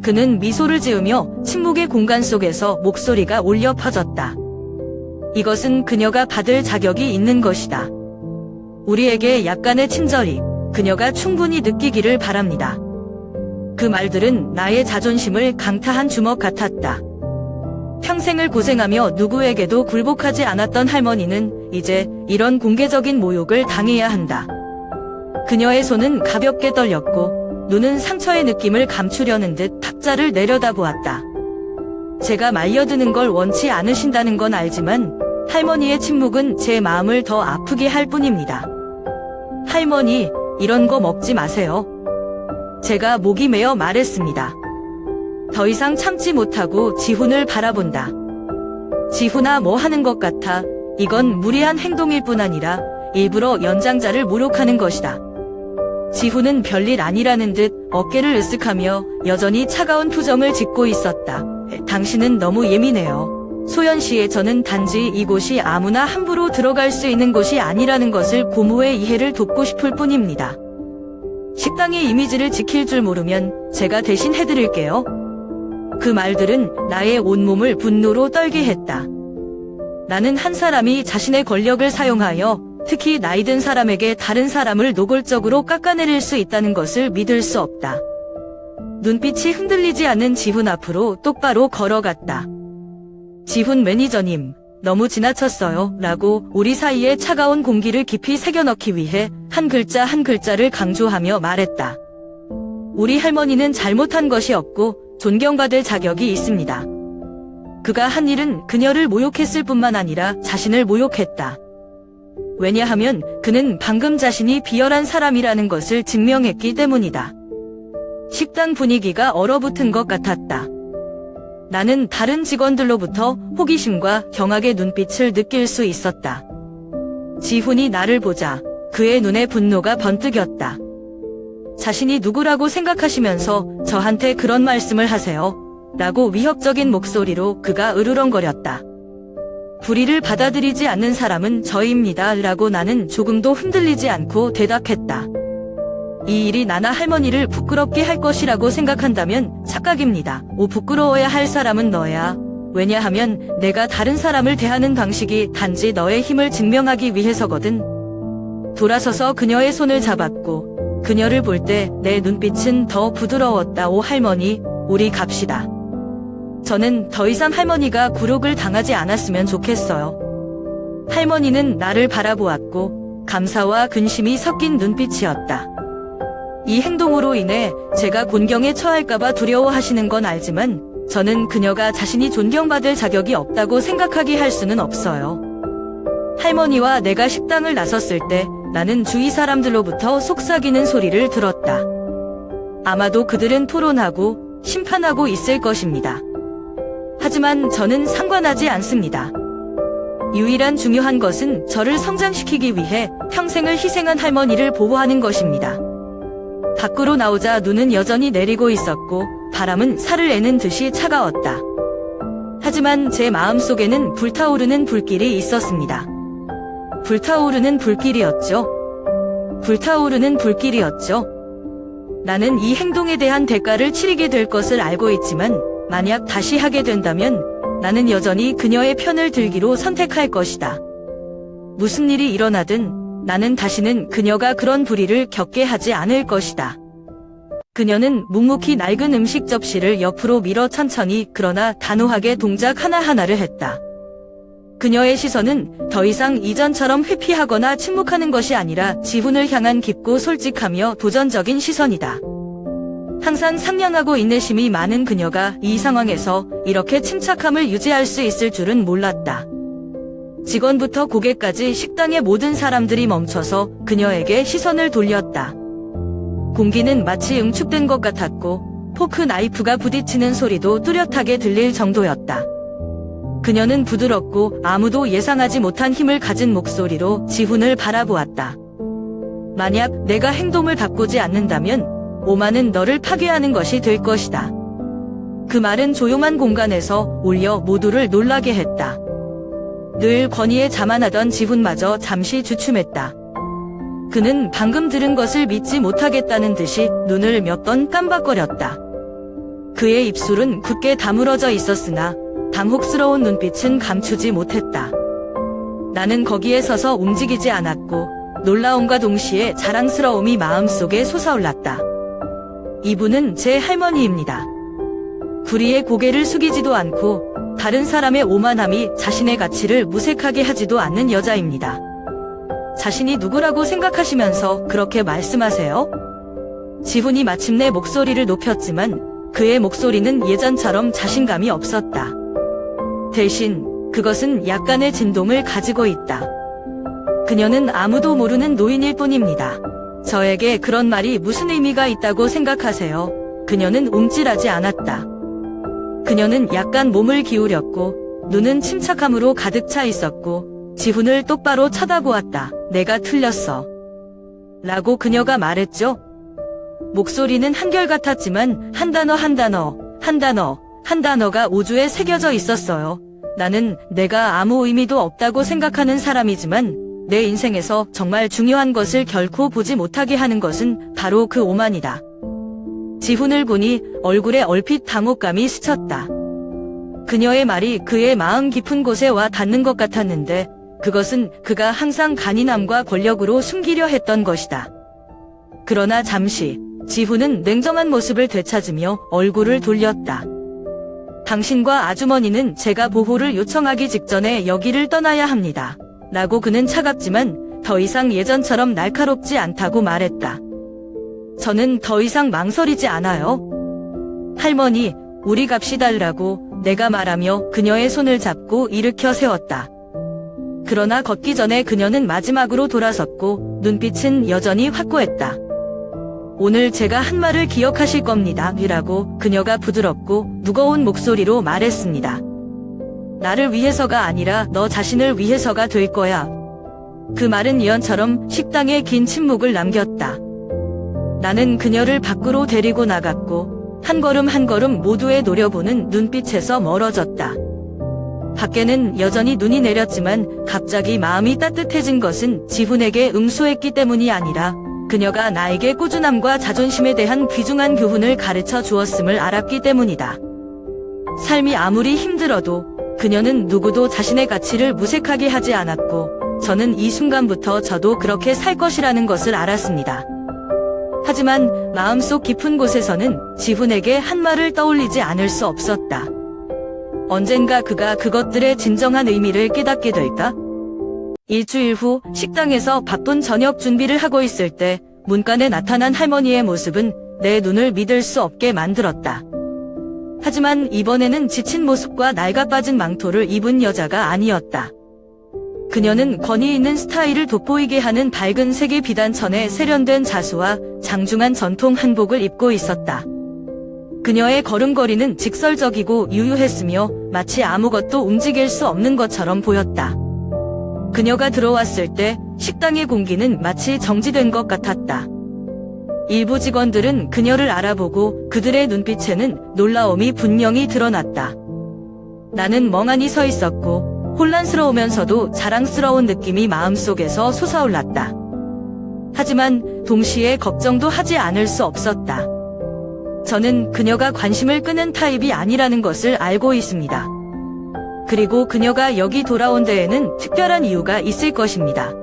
그는 미소를 지으며 침묵의 공간 속에서 목소리가 울려 퍼졌다. 이것은 그녀가 받을 자격이 있는 것이다. 우리에게 약간의 친절이, 그녀가 충분히 느끼기를 바랍니다. 그 말들은 나의 자존심을 강타한 주먹 같았다. 평생을 고생하며 누구에게도 굴복하지 않았던 할머니는 이제 이런 공개적인 모욕을 당해야 한다. 그녀의 손은 가볍게 떨렸고 눈은 상처의 느낌을 감추려는 듯 탁자를 내려다보았다. 제가 말려드는 걸 원치 않으신다는 건 알지만 할머니의 침묵은 제 마음을 더 아프게 할 뿐입니다. 할머니, 이런 거 먹지 마세요. 제가 목이 메어 말했습니다. 더 이상 참지 못하고 지훈을 바라본다. 지훈아, 뭐 하는 것 같아. 이건 무리한 행동일 뿐 아니라 일부러 연장자를 모욕하는 것이다. 지훈은 별일 아니라는 듯 어깨를 으쓱하며 여전히 차가운 표정을 짓고 있었다. 당신은 너무 예민해요. 소연씨의 저는 단지 이곳이 아무나 함부로 들어갈 수 있는 곳이 아니라는 것을 고모의 이해를 돕고 싶을 뿐입니다. 식당의 이미지를 지킬 줄 모르면 제가 대신 해드릴게요. 그 말들은 나의 온몸을 분노로 떨게 했다. 나는 한 사람이 자신의 권력을 사용하여 특히 나이 든 사람에게 다른 사람을 노골적으로 깎아내릴 수 있다는 것을 믿을 수 없다. 눈빛이 흔들리지 않는 지훈 앞으로 똑바로 걸어갔다. 지훈 매니저님, 너무 지나쳤어요. 라고 우리 사이에 차가운 공기를 깊이 새겨넣기 위해 한 글자 한 글자를 강조하며 말했다. 우리 할머니는 잘못한 것이 없고 존경받을 자격이 있습니다. 그가 한 일은 그녀를 모욕했을 뿐만 아니라 자신을 모욕했다. 왜냐하면 그는 방금 자신이 비열한 사람이라는 것을 증명했기 때문이다. 식당 분위기가 얼어붙은 것 같았다. 나는 다른 직원들로부터 호기심과 경악의 눈빛을 느낄 수 있었다. 지훈이 나를 보자 그의 눈에 분노가 번뜩였다. 자신이 누구라고 생각하시면서 저한테 그런 말씀을 하세요? 라고 위협적인 목소리로 그가 으르렁거렸다. 불의를 받아들이지 않는 사람은 저입니다. 라고 나는 조금도 흔들리지 않고 대답했다. 이 일이 나나 할머니를 부끄럽게 할 것이라고 생각한다면 착각입니다. 부끄러워야 할 사람은 너야. 왜냐하면 내가 다른 사람을 대하는 방식이 단지 너의 힘을 증명하기 위해서거든. 돌아서서 그녀의 손을 잡았고 그녀를 볼 때 내 눈빛은 더 부드러웠다. 오 할머니, 우리 갑시다. 저는 더 이상 할머니가 굴욕을 당하지 않았으면 좋겠어요. 할머니는 나를 바라보았고 감사와 근심이 섞인 눈빛이었다. 이 행동으로 인해 제가 곤경에 처할까봐 두려워하시는 건 알지만 저는 그녀가 자신이 존경받을 자격이 없다고 생각하게 할 수는 없어요. 할머니와 내가 식당을 나섰을 때 나는 주위 사람들로부터 속삭이는 소리를 들었다. 아마도 그들은 토론하고 심판하고 있을 것입니다. 하지만 저는 상관하지 않습니다. 유일한 중요한 것은 저를 성장시키기 위해 평생을 희생한 할머니를 보호하는 것입니다. 밖으로 나오자 눈은 여전히 내리고 있었고 바람은 살을 내는 듯이 차가웠다. 하지만 제 마음속에는 불타오르는 불길이 있었습니다. 불타오르는 불길이었죠. 불타오르는 불길이었죠. 나는 이 행동에 대한 대가를 치르게 될 것을 알고 있지만 만약 다시 하게 된다면 나는 여전히 그녀의 편을 들기로 선택할 것이다. 무슨 일이 일어나든 나는 다시는 그녀가 그런 불의를 겪게 하지 않을 것이다. 그녀는 묵묵히 낡은 음식 접시를 옆으로 밀어 천천히 그러나 단호하게 동작 하나하나를 했다. 그녀의 시선은 더 이상 이전처럼 회피하거나 침묵하는 것이 아니라 지훈을 향한 깊고 솔직하며 도전적인 시선이다. 항상 상냥하고 인내심이 많은 그녀가 이 상황에서 이렇게 침착함을 유지할 수 있을 줄은 몰랐다. 직원부터 고객까지 식당의 모든 사람들이 멈춰서 그녀에게 시선을 돌렸다. 공기는 마치 응축된 것 같았고 포크 나이프가 부딪히는 소리도 뚜렷하게 들릴 정도였다. 그녀는 부드럽고 아무도 예상하지 못한 힘을 가진 목소리로 지훈을 바라보았다. 만약 내가 행동을 바꾸지 않는다면 오마는 너를 파괴하는 것이 될 것이다. 그 말은 조용한 공간에서 울려 모두를 놀라게 했다. 늘 권위에 자만하던 지훈마저 잠시 주춤했다. 그는 방금 들은 것을 믿지 못하겠다는 듯이 눈을 몇 번 깜박거렸다. 그의 입술은 굳게 다물어져 있었으나 당혹스러운 눈빛은 감추지 못했다. 나는 거기에 서서 움직이지 않았고 놀라움과 동시에 자랑스러움이 마음속에 솟아올랐다. 이분은 제 할머니입니다. 구리에 고개를 숙이지도 않고 다른 사람의 오만함이 자신의 가치를 무색하게 하지도 않는 여자입니다. 자신이 누구라고 생각하시면서 그렇게 말씀하세요? 지훈이 마침내 목소리를 높였지만 그의 목소리는 예전처럼 자신감이 없었다. 대신 그것은 약간의 진동을 가지고 있다. 그녀는 아무도 모르는 노인일 뿐입니다. 저에게 그런 말이 무슨 의미가 있다고 생각하세요? 그녀는 움찔하지 않았다. 그녀는 약간 몸을 기울였고 눈은 침착함으로 가득 차 있었고 지훈을 똑바로 쳐다보았다. 내가 틀렸어. 라고 그녀가 말했죠. 목소리는 한결같았지만 한 단어가 우주에 새겨져 있었어요. 나는 내가 아무 의미도 없다고 생각하는 사람이지만 내 인생에서 정말 중요한 것을 결코 보지 못하게 하는 것은 바로 그 오만이다. 지훈을 보니 얼굴에 얼핏 당혹감이 스쳤다. 그녀의 말이 그의 마음 깊은 곳에 와 닿는 것 같았는데 그것은 그가 항상 간인함과 권력으로 숨기려 했던 것이다. 그러나 잠시 지훈은 냉정한 모습을 되찾으며 얼굴을 돌렸다. 당신과 아주머니는 제가 보호를 요청하기 직전에 여기를 떠나야 합니다. 라고 그는 차갑지만 더 이상 예전처럼 날카롭지 않다고 말했다. 저는 더 이상 망설이지 않아요. 할머니, 우리 갑시다라고 내가 말하며 그녀의 손을 잡고 일으켜 세웠다. 그러나 걷기 전에 그녀는 마지막으로 돌아섰고 눈빛은 여전히 확고했다. 오늘 제가 한 말을 기억하실 겁니다. 라고 그녀가 부드럽고 무거운 목소리로 말했습니다. 나를 위해서가 아니라 너 자신을 위해서가 될 거야. 그 말은 예언처럼 식당에 긴 침묵을 남겼다. 나는 그녀를 밖으로 데리고 나갔고 한 걸음 한 걸음 모두의 노려보는 눈빛에서 멀어졌다. 밖에는 여전히 눈이 내렸지만 갑자기 마음이 따뜻해진 것은 지훈에게 응수했기 때문이 아니라 그녀가 나에게 꾸준함과 자존심에 대한 귀중한 교훈을 가르쳐 주었음을 알았기 때문이다. 삶이 아무리 힘들어도 그녀는 누구도 자신의 가치를 무색하게 하지 않았고 저는 이 순간부터 저도 그렇게 살 것이라는 것을 알았습니다. 하지만 마음속 깊은 곳에서는 지훈에게 한 말을 떠올리지 않을 수 없었다. 언젠가 그가 그것들의 진정한 의미를 깨닫게 될까? 일주일 후 식당에서 바쁜 저녁 준비를 하고 있을 때 문간에 나타난 할머니의 모습은 내 눈을 믿을 수 없게 만들었다. 하지만 이번에는 지친 모습과 낡아빠진 망토를 입은 여자가 아니었다. 그녀는 권위 있는 스타일을 돋보이게 하는 밝은 색의 비단천에 세련된 자수와 장중한 전통 한복을 입고 있었다. 그녀의 걸음걸이는 직설적이고 유유했으며 마치 아무것도 움직일 수 없는 것처럼 보였다. 그녀가 들어왔을 때 식당의 공기는 마치 정지된 것 같았다. 일부 직원들은 그녀를 알아보고 그들의 눈빛에는 놀라움이 분명히 드러났다. 나는 멍하니 서 있었고 혼란스러우면서도 자랑스러운 느낌이 마음속에서 솟아올랐다. 하지만 동시에 걱정도 하지 않을 수 없었다. 저는 그녀가 관심을 끄는 타입이 아니라는 것을 알고 있습니다. 그리고 그녀가 여기 돌아온 데에는 특별한 이유가 있을 것입니다.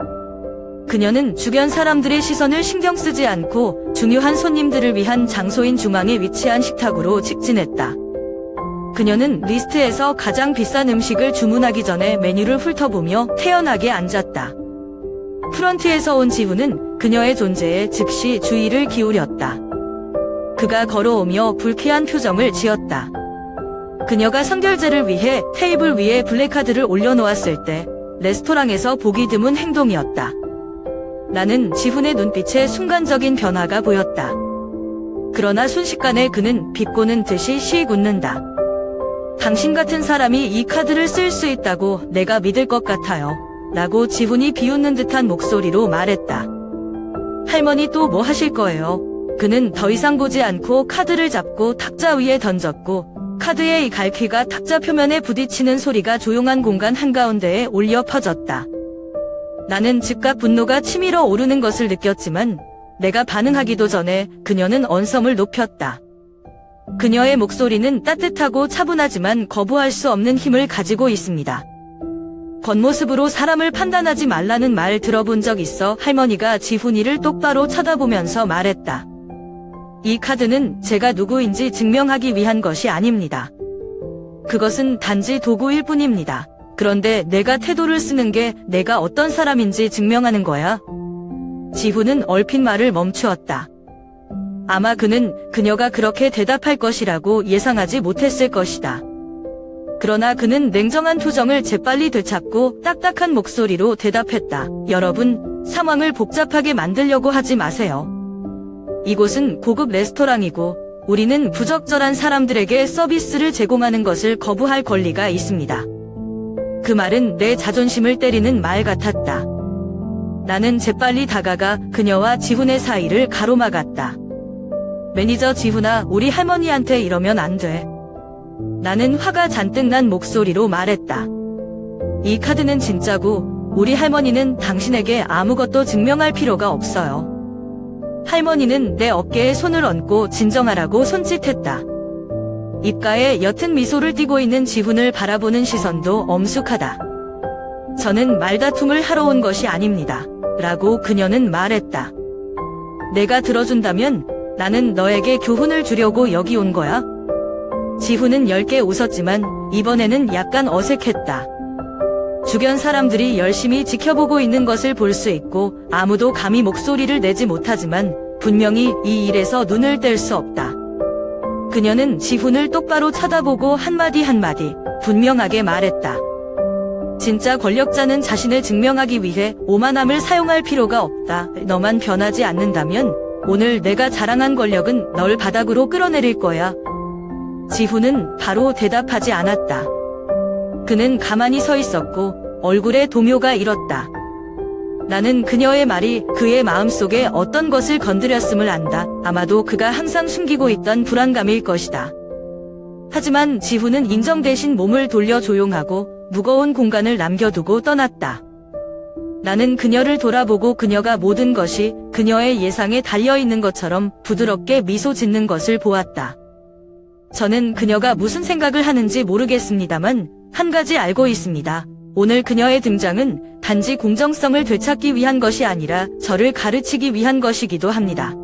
그녀는 주변 사람들의 시선을 신경 쓰지 않고 중요한 손님들을 위한 장소인 중앙에 위치한 식탁으로 직진했다. 그녀는 리스트에서 가장 비싼 음식을 주문하기 전에 메뉴를 훑어보며 태연하게 앉았다. 프런트에서 온 지훈은 그녀의 존재에 즉시 주의를 기울였다. 그가 걸어오며 불쾌한 표정을 지었다. 그녀가 선결제를 위해 테이블 위에 블랙카드를 올려놓았을 때 레스토랑에서 보기 드문 행동이었다. 나는 지훈의 눈빛에 순간적인 변화가 보였다. 그러나 순식간에 그는 비꼬는 듯이 씩 웃는다. 당신 같은 사람이 이 카드를 쓸 수 있다고 내가 믿을 것 같아요. 라고 지훈이 비웃는 듯한 목소리로 말했다. 할머니 또 뭐 하실 거예요? 그는 더 이상 보지 않고 카드를 잡고 탁자 위에 던졌고 카드의 이 갈퀴가 탁자 표면에 부딪히는 소리가 조용한 공간 한가운데에 울려 퍼졌다. 나는 즉각 분노가 치밀어 오르는 것을 느꼈지만 내가 반응하기도 전에 그녀는 언성을 높였다. 그녀의 목소리는 따뜻하고 차분하지만 거부할 수 없는 힘을 가지고 있습니다. 겉모습으로 사람을 판단하지 말라는 말 들어본 적 있어? 할머니가 지훈이를 똑바로 쳐다보면서 말했다. 이 카드는 제가 누구인지 증명하기 위한 것이 아닙니다. 그것은 단지 도구일 뿐입니다. 그런데 내가 태도를 쓰는 게 내가 어떤 사람인지 증명하는 거야. 지훈은 얼핏 말을 멈추었다. 아마 그는 그녀가 그렇게 대답할 것이라고 예상하지 못했을 것이다. 그러나 그는 냉정한 표정을 재빨리 되찾고 딱딱한 목소리로 대답했다. 여러분, 상황을 복잡하게 만들려고 하지 마세요. 이곳은 고급 레스토랑이고 우리는 부적절한 사람들에게 서비스를 제공하는 것을 거부할 권리가 있습니다. 그 말은 내 자존심을 때리는 말 같았다. 나는 재빨리 다가가 그녀와 지훈의 사이를 가로막았다. 매니저 지훈아, 우리 할머니한테 이러면 안 돼. 나는 화가 잔뜩 난 목소리로 말했다. 이 카드는 진짜고 우리 할머니는 당신에게 아무것도 증명할 필요가 없어요. 할머니는 내 어깨에 손을 얹고 진정하라고 손짓했다. 입가에 옅은 미소를 띠고 있는 지훈을 바라보는 시선도 엄숙하다. 저는 말다툼을 하러 온 것이 아닙니다. 라고 그녀는 말했다. 내가 들어준다면 나는 너에게 교훈을 주려고 여기 온 거야. 지훈은 엷게 웃었지만 이번에는 약간 어색했다. 주변 사람들이 열심히 지켜보고 있는 것을 볼 수 있고 아무도 감히 목소리를 내지 못하지만 분명히 이 일에서 눈을 뗄 수 없다. 그녀는 지훈을 똑바로 쳐다보고 한마디 한마디 분명하게 말했다. 진짜 권력자는 자신을 증명하기 위해 오만함을 사용할 필요가 없다. 너만 변하지 않는다면 오늘 내가 자랑한 권력은 널 바닥으로 끌어내릴 거야. 지훈은 바로 대답하지 않았다. 그는 가만히 서 있었고 얼굴에 동요가 일었다. 나는 그녀의 말이 그의 마음속에 어떤 것을 건드렸음을 안다. 아마도 그가 항상 숨기고 있던 불안감일 것이다. 하지만 지훈은 인정 대신 몸을 돌려 조용하고 무거운 공간을 남겨두고 떠났다. 나는 그녀를 돌아보고 그녀가 모든 것이 그녀의 예상에 달려있는 것처럼 부드럽게 미소 짓는 것을 보았다. 저는 그녀가 무슨 생각을 하는지 모르겠습니다만 한 가지 알고 있습니다. 오늘 그녀의 등장은 단지 공정성을 되찾기 위한 것이 아니라 저를 가르치기 위한 것이기도 합니다.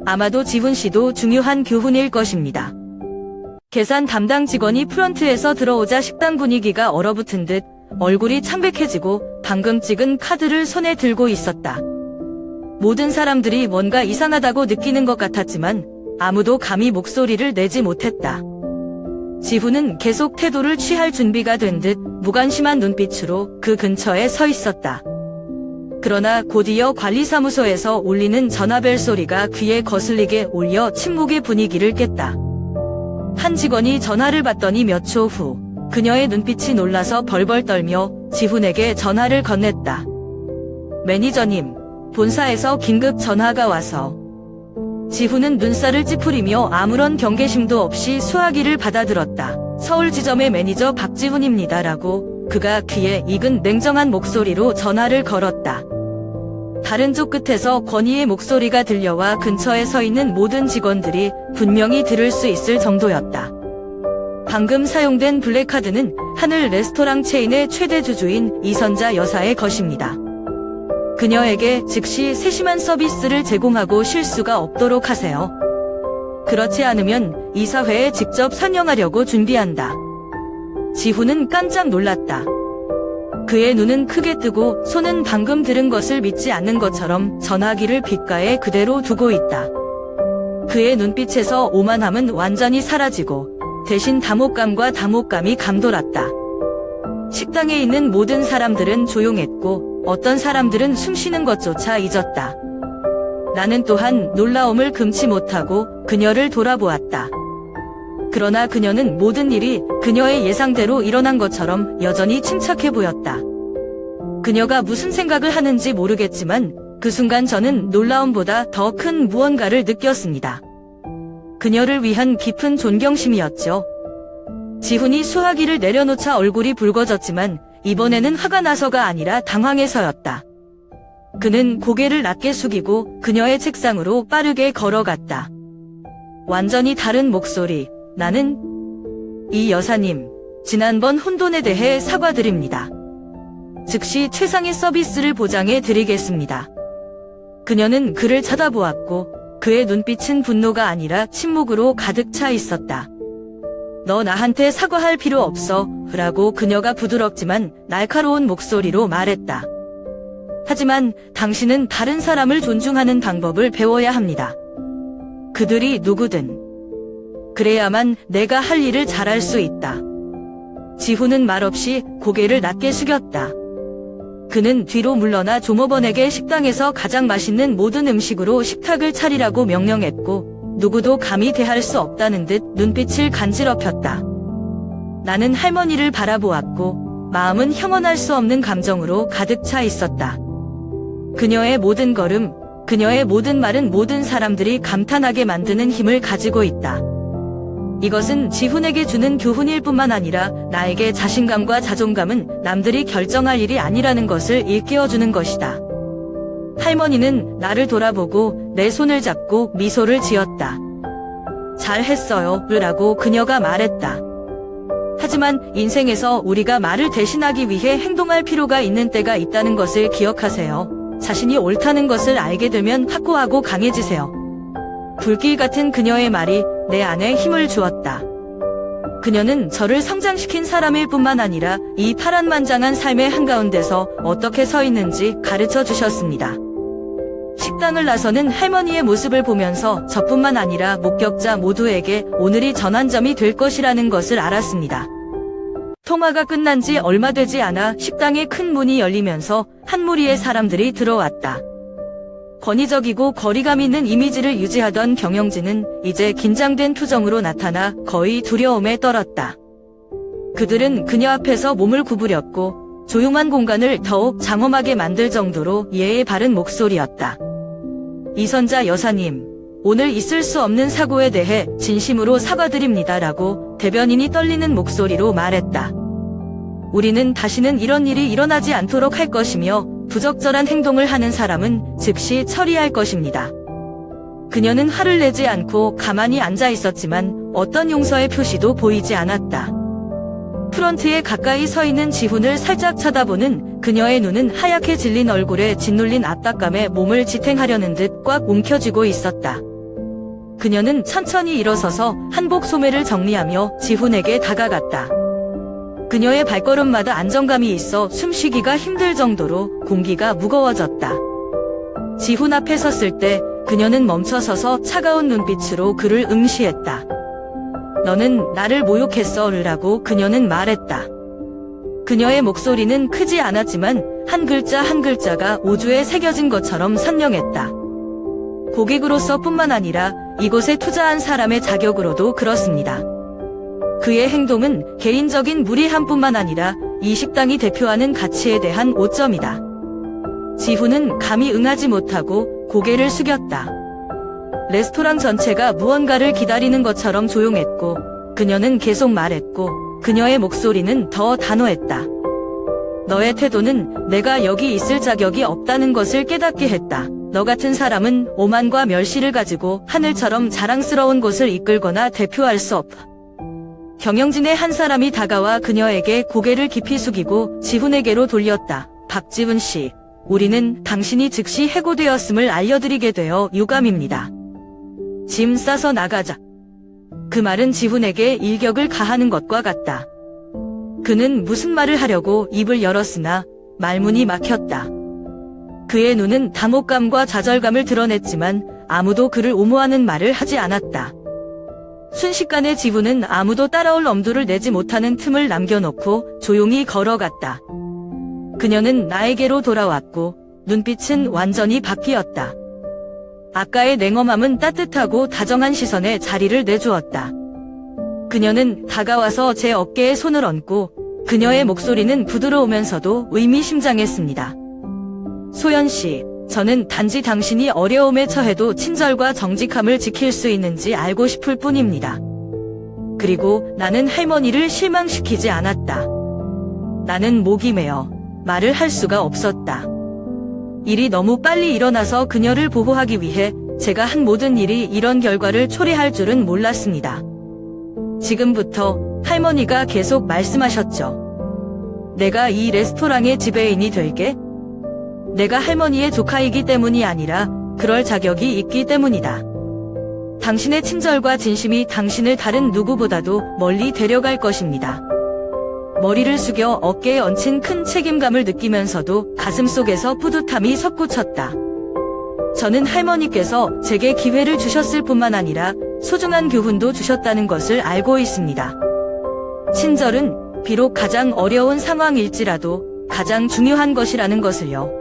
아마도 지훈 씨도 중요한 교훈일 것입니다. 계산 담당 직원이 프런트에서 들어오자 식당 분위기가 얼어붙은 듯 얼굴이 창백해지고 방금 찍은 카드를 손에 들고 있었다. 모든 사람들이 뭔가 이상하다고 느끼는 것 같았지만 아무도 감히 목소리를 내지 못했다. 지훈은 계속 태도를 취할 준비가 된 듯 무관심한 눈빛으로 그 근처에 서 있었다. 그러나 곧이어 관리사무소에서 울리는 전화벨 소리가 귀에 거슬리게 울려 침묵의 분위기를 깼다. 한 직원이 전화를 받더니 몇 초 후 그녀의 눈빛이 놀라서 벌벌 떨며 지훈에게 전화를 건넸다. 매니저님, 본사에서 긴급 전화가 와서. 지훈은 눈살을 찌푸리며 아무런 경계심도 없이 수화기를 받아들었다. 서울 지점의 매니저 박지훈입니다라고 그가 귀에 익은 냉정한 목소리로 전화를 걸었다. 다른 쪽 끝에서 권희의 목소리가 들려와 근처에 서 있는 모든 직원들이 분명히 들을 수 있을 정도였다. 방금 사용된 블랙카드는 하늘 레스토랑 체인의 최대 주주인 이선자 여사의 것입니다. 그녀에게 즉시 세심한 서비스를 제공하고 실수가 없도록 하세요. 그렇지 않으면 이사회에 직접 상영하려고 준비한다. 지훈은 깜짝 놀랐다. 그의 눈은 크게 뜨고 손은 방금 들은 것을 믿지 않는 것처럼 전화기를 귓가에 그대로 두고 있다. 그의 눈빛에서 오만함은 완전히 사라지고 대신 담혹감과 담혹감이 감돌았다. 식당에 있는 모든 사람들은 조용했고 어떤 사람들은 숨쉬는 것조차 잊었다. 나는 또한 놀라움을 금치 못하고 그녀를 돌아보았다. 그러나 그녀는 모든 일이 그녀의 예상대로 일어난 것처럼 여전히 침착해 보였다. 그녀가 무슨 생각을 하는지 모르겠지만 그 순간 저는 놀라움보다 더 큰 무언가를 느꼈습니다. 그녀를 위한 깊은 존경심이었죠. 지훈이 수화기를 내려놓자 얼굴이 붉어졌지만 이번에는 화가 나서가 아니라 당황해서였다. 그는 고개를 낮게 숙이고 그녀의 책상으로 빠르게 걸어갔다. 완전히 다른 목소리. 나는 이 여사님, 지난번 혼돈에 대해 사과드립니다. 즉시 최상의 서비스를 보장해 드리겠습니다. 그녀는 그를 쳐다보았고 그의 눈빛은 분노가 아니라 침묵으로 가득 차 있었다. 너 나한테 사과할 필요 없어 라고 그녀가 부드럽지만 날카로운 목소리로 말했다. 하지만 당신은 다른 사람을 존중하는 방법을 배워야 합니다. 그들이 누구든. 그래야만 내가 할 일을 잘할 수 있다. 지훈은 말없이 고개를 낮게 숙였다. 그는 뒤로 물러나 종업원에게 식당에서 가장 맛있는 모든 음식으로 식탁을 차리라고 명령했고 누구도 감히 대할 수 없다는 듯 눈빛을 간지럽혔다. 나는 할머니를 바라보았고 마음은 형언할 수 없는 감정으로 가득 차 있었다. 그녀의 모든 걸음, 그녀의 모든 말은 모든 사람들이 감탄하게 만드는 힘을 가지고 있다. 이것은 지훈에게 주는 교훈일 뿐만 아니라 나에게 자신감과 자존감은 남들이 결정할 일이 아니라는 것을 일깨워주는 것이다. 할머니는 나를 돌아보고 내 손을 잡고 미소를 지었다. 잘했어요, 라고 그녀가 말했다. 하지만 인생에서 우리가 말을 대신하기 위해 행동할 필요가 있는 때가 있다는 것을 기억하세요. 자신이 옳다는 것을 알게 되면 확고하고 강해지세요. 불길 같은 그녀의 말이 내 안에 힘을 주었다. 그녀는 저를 성장시킨 사람일 뿐만 아니라 이 파란만장한 삶의 한가운데서 어떻게 서 있는지 가르쳐 주셨습니다. 식당을 나서는 할머니의 모습을 보면서 저뿐만 아니라 목격자 모두에게 오늘이 전환점이 될 것이라는 것을 알았습니다. 통화가 끝난 지 얼마 되지 않아 식당의 큰 문이 열리면서 한 무리의 사람들이 들어왔다. 권위적이고 거리감 있는 이미지를 유지하던 경영진은 이제 긴장된 표정으로 나타나 거의 두려움에 떨었다. 그들은 그녀 앞에서 몸을 구부렸고 조용한 공간을 더욱 장엄하게 만들 정도로 예의 바른 목소리였다. 이선자 여사님, 오늘 있을 수 없는 사고에 대해 진심으로 사과드립니다라고 대변인이 떨리는 목소리로 말했다. 우리는 다시는 이런 일이 일어나지 않도록 할 것이며 부적절한 행동을 하는 사람은 즉시 처리할 것입니다. 그녀는 화를 내지 않고 가만히 앉아 있었지만 어떤 용서의 표시도 보이지 않았다. 프런트에 가까이 서 있는 지훈을 살짝 쳐다보는 그녀의 눈은 하얗게 질린 얼굴에 짓눌린 압박감에 몸을 지탱하려는 듯 꽉 움켜쥐고 있었다. 그녀는 천천히 일어서서 한복 소매를 정리하며 지훈에게 다가갔다. 그녀의 발걸음마다 안정감이 있어 숨쉬기가 힘들 정도로 공기가 무거워졌다. 지훈 앞에 섰을 때 그녀는 멈춰서서 차가운 눈빛으로 그를 응시했다. 너는 나를 모욕했어 라고 그녀는 말했다. 그녀의 목소리는 크지 않았지만 한 글자 한 글자가 오주에 새겨진 것처럼 선명했다. 고객으로서 뿐만 아니라 이곳에 투자한 사람의 자격으로도 그렇습니다. 그의 행동은 개인적인 무례함뿐만 아니라 이 식당이 대표하는 가치에 대한 오점이다. 지훈은 감히 응하지 못하고 고개를 숙였다. 레스토랑 전체가 무언가를 기다리는 것처럼 조용했고 그녀는 계속 말했고 그녀의 목소리는 더 단호했다. 너의 태도는 내가 여기 있을 자격이 없다는 것을 깨닫게 했다. 너 같은 사람은 오만과 멸시를 가지고 하늘처럼 자랑스러운 곳을 이끌거나 대표할 수 없다. 경영진의 한 사람이 다가와 그녀에게 고개를 깊이 숙이고 지훈에게로 돌렸다. 박지훈 씨, 우리는 당신이 즉시 해고되었음을 알려드리게 되어 유감입니다. 짐 싸서 나가자. 그 말은 지훈에게 일격을 가하는 것과 같다. 그는 무슨 말을 하려고 입을 열었으나 말문이 막혔다. 그의 눈은 당혹감과 좌절감을 드러냈지만 아무도 그를 옹호하는 말을 하지 않았다. 순식간에 지훈은 아무도 따라올 엄두를 내지 못하는 틈을 남겨놓고 조용히 걸어갔다. 그녀는 나에게로 돌아왔고 눈빛은 완전히 바뀌었다. 아까의 냉엄함은 따뜻하고 다정한 시선에 자리를 내주었다. 그녀는 다가와서 제 어깨에 손을 얹고 그녀의 목소리는 부드러우면서도 의미심장했습니다. 소연 씨, 저는 단지 당신이 어려움에 처해도 친절과 정직함을 지킬 수 있는지 알고 싶을 뿐입니다. 그리고 나는 할머니를 실망시키지 않았다. 나는 목이 메어 말을 할 수가 없었다. 일이 너무 빨리 일어나서 그녀를 보호하기 위해 제가 한 모든 일이 이런 결과를 초래할 줄은 몰랐습니다. 지금부터 할머니가 계속 말씀하셨죠. 내가 이 레스토랑의 지배인이 될게? 내가 할머니의 조카이기 때문이 아니라 그럴 자격이 있기 때문이다. 당신의 친절과 진심이 당신을 다른 누구보다도 멀리 데려갈 것입니다. 머리를 숙여 어깨에 얹힌 큰 책임감을 느끼면서도 가슴속에서 뿌듯함이 솟구쳤다. 저는 할머니께서 제게 기회를 주셨을 뿐만 아니라 소중한 교훈도 주셨다는 것을 알고 있습니다. 친절은 비록 가장 어려운 상황일지라도 가장 중요한 것이라는 것을요.